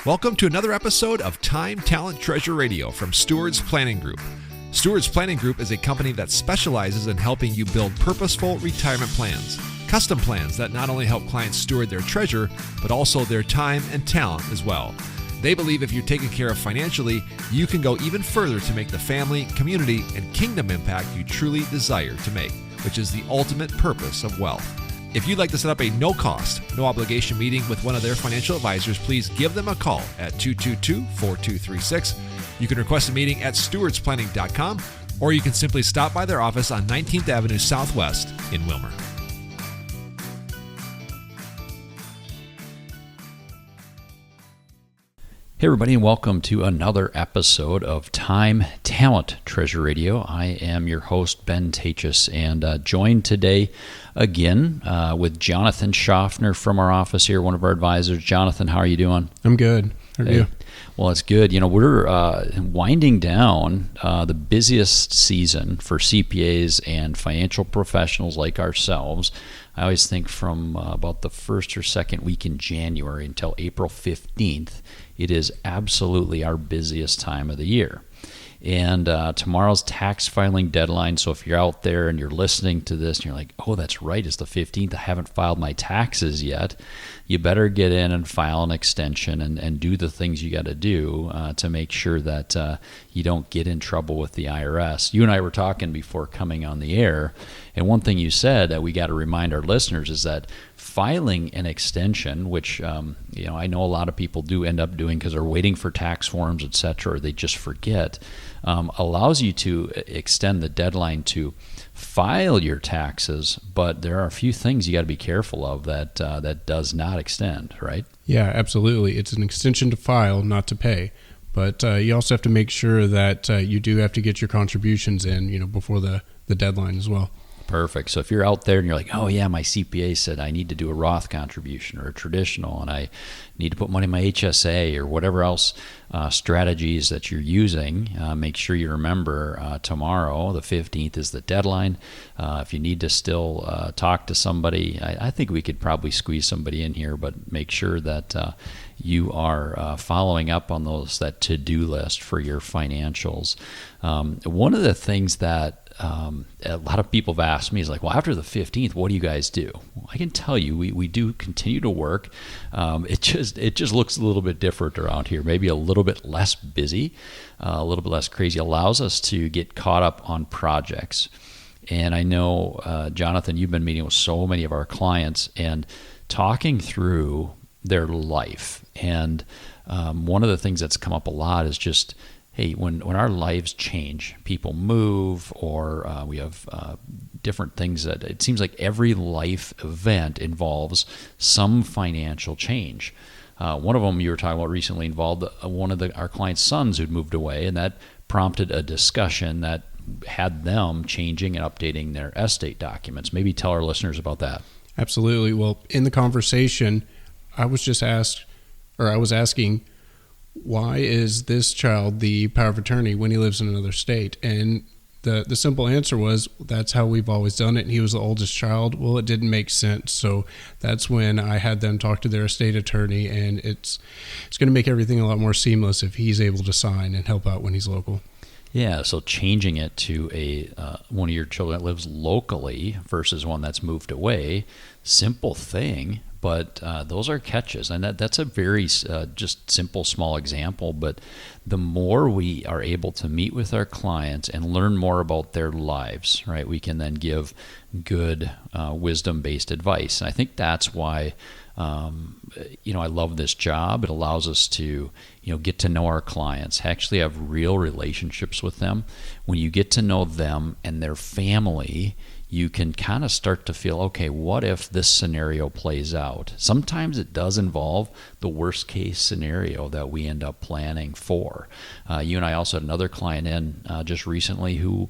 Welcome to another episode of Time, Talent, Treasure Radio from Stewards Planning Group. Stewards Planning Group is a company that specializes in helping you build purposeful retirement plans, custom plans that not only help clients steward their treasure, but also their time and talent as well. They believe if you're taken care of financially, you can go even further to make the family, community, and kingdom impact you truly desire to make, which is the ultimate purpose of wealth. If you'd like to set up a no-cost, no-obligation meeting with one of their financial advisors, please give them a call at 222-4236. You can request a meeting at stewardsplanning.com, or you can simply stop by their office on 19th Avenue Southwest in Wilmer. Hey everybody, and welcome to another episode of Time, Talent, Treasure Radio. I am your host, Ben Taatjes, and joined today again with Jonathan Shofner from our office here, one of our advisors. Jonathan, how are you doing? I'm good. How are you? Well, it's good. You know, we're winding down the busiest season for CPAs and financial professionals like ourselves. I always think from about the first or second week in January until April 15th, it is absolutely our busiest time of the year. And tomorrow's tax filing deadline, so if you're out there and you're listening to this and you're like, oh, that's right, it's the 15th, I haven't filed my taxes yet, you better get in and file an extension and do the things you got to do to make sure that you don't get in trouble with the IRS. You and I were talking before coming on the air, and one thing you said that we got to remind our listeners is that filing an extension, which I know a lot of people do end up doing because they're waiting for tax forms, etc., or they just forget, allows you to extend the deadline to file your taxes, but there are a few things you got to be careful of that does not extend, right? Yeah, absolutely. It's an extension to file, not to pay. But you also have to make sure that you do have to get your contributions in, before the deadline as well. Perfect. So if you're out there and you're like, oh yeah, my CPA said I need to do a Roth contribution or a traditional, and I need to put money in my HSA or whatever else strategies that you're using, make sure you remember tomorrow, the 15th, is the deadline. If you need to still talk to somebody, I think we could probably squeeze somebody in here, but make sure that you are following up on that to-do list for your financials. One of the things that a lot of people have asked me is like, well, after the 15th, what do you guys do? Well, I can tell you, we do continue to work. It just looks a little bit different around here, maybe a little bit less busy, a little bit less crazy. It allows us to get caught up on projects. And I know, Jonathan, you've been meeting with so many of our clients and talking through their life. And one of the things that's come up a lot is just, hey, when our lives change, people move, or we have different things that it seems like every life event involves some financial change. One of them you were talking about recently involved one of our clients' sons who'd moved away, and that prompted a discussion that had them changing and updating their estate documents. Maybe tell our listeners about that. Absolutely. Well, in the conversation, I was asking, why is this child the power of attorney when he lives in another state? And the simple answer was, that's how we've always done it. And he was the oldest child. Well, it didn't make sense. So that's when I had them talk to their estate attorney, and it's going to make everything a lot more seamless if he's able to sign and help out when he's local. Yeah, so changing it to one of your children that lives locally versus one that's moved away, simple thing, but those are catches. And that's a very just simple, small example, but the more we are able to meet with our clients and learn more about their lives, right, we can then give good wisdom-based advice. And I think that's why I love this job. It allows us to, get to know our clients, actually have real relationships with them. When you get to know them and their family, you can kind of start to feel, okay, what if this scenario plays out? Sometimes it does involve the worst case scenario that we end up planning for. You and I also had another client in just recently who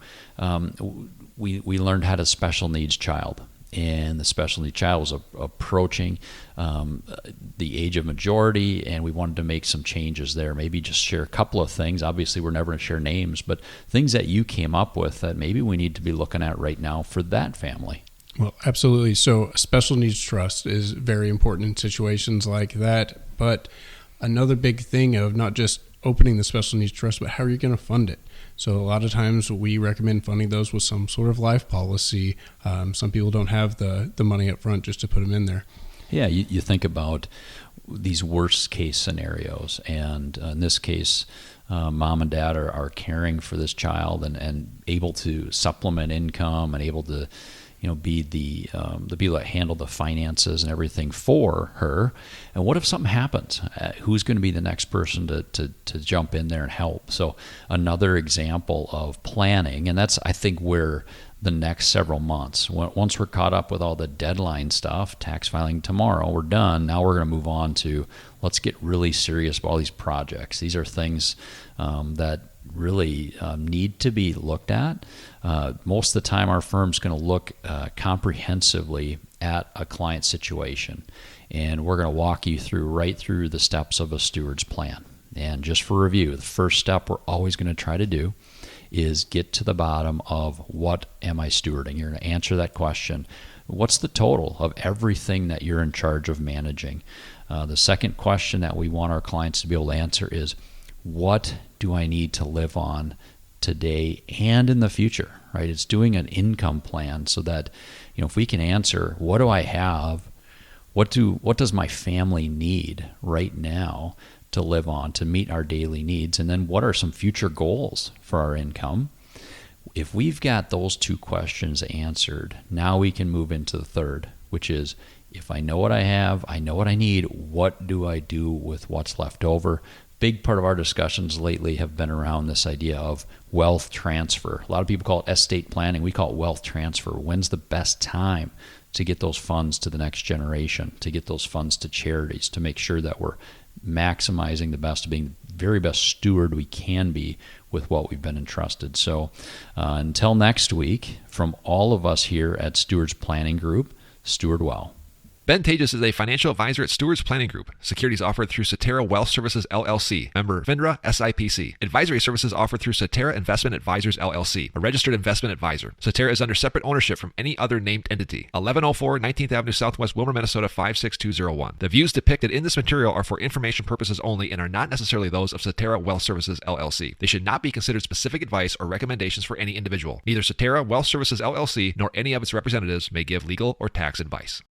we learned had a special needs child. And the special needs child was approaching the age of majority, and we wanted to make some changes there. Maybe just share a couple of things. Obviously, we're never going to share names, but things that you came up with that maybe we need to be looking at right now for that family. Well, absolutely. So a special needs trust is very important in situations like that. But another big thing of not just opening the special needs trust, but how are you going to fund it? So a lot of times we recommend funding those with some sort of life policy. Some people don't have the money up front just to put them in there. Yeah, you think about these worst case scenarios, and in this case, mom and dad are caring for this child and able to supplement income and able to be the people that handle the finances and everything for her. And what if something happens? Who's going to be the next person to jump in there and help? So another example of planning, and that's, I think, where the next several months, once we're caught up with all the deadline stuff, tax filing tomorrow, we're done. Now we're going to move on to, let's get really serious about all these projects. These are things that really need to be looked at. Most of the time, our firm's going to look comprehensively at a client situation, and we're going to walk you right through the steps of a steward's plan. And just for review, the first step we're always going to try to do is get to the bottom of what am I stewarding? You're going to answer that question. What's the total of everything that you're in charge of managing? The second question that we want our clients to be able to answer is, what do I need to live on today and in the future, right? It's doing an income plan so that, if we can answer, what do I have? What does my family need right now to live on, to meet our daily needs? And then what are some future goals for our income? If we've got those two questions answered, now we can move into the third, which is, if I know what I have, I know what I need, what do I do with what's left over? Big part of our discussions lately have been around this idea of wealth transfer. A lot of people call it estate planning. We call it wealth transfer. When's the best time to get those funds to the next generation, to get those funds to charities, to make sure that we're maximizing the best, being the very best steward we can be with what we've been entrusted. So until next week, from all of us here at Stewards Planning Group, steward well. Ben Taatjes is a financial advisor at Stewards Planning Group. Securities offered through Cetera Wealth Services, LLC. Member FINRA SIPC. Advisory services offered through Cetera Investment Advisors, LLC. A registered investment advisor. Cetera is under separate ownership from any other named entity. 1104 19th Avenue Southwest, Wilmer, Minnesota 56201. The views depicted in this material are for information purposes only and are not necessarily those of Cetera Wealth Services, LLC. They should not be considered specific advice or recommendations for any individual. Neither Cetera Wealth Services, LLC nor any of its representatives may give legal or tax advice.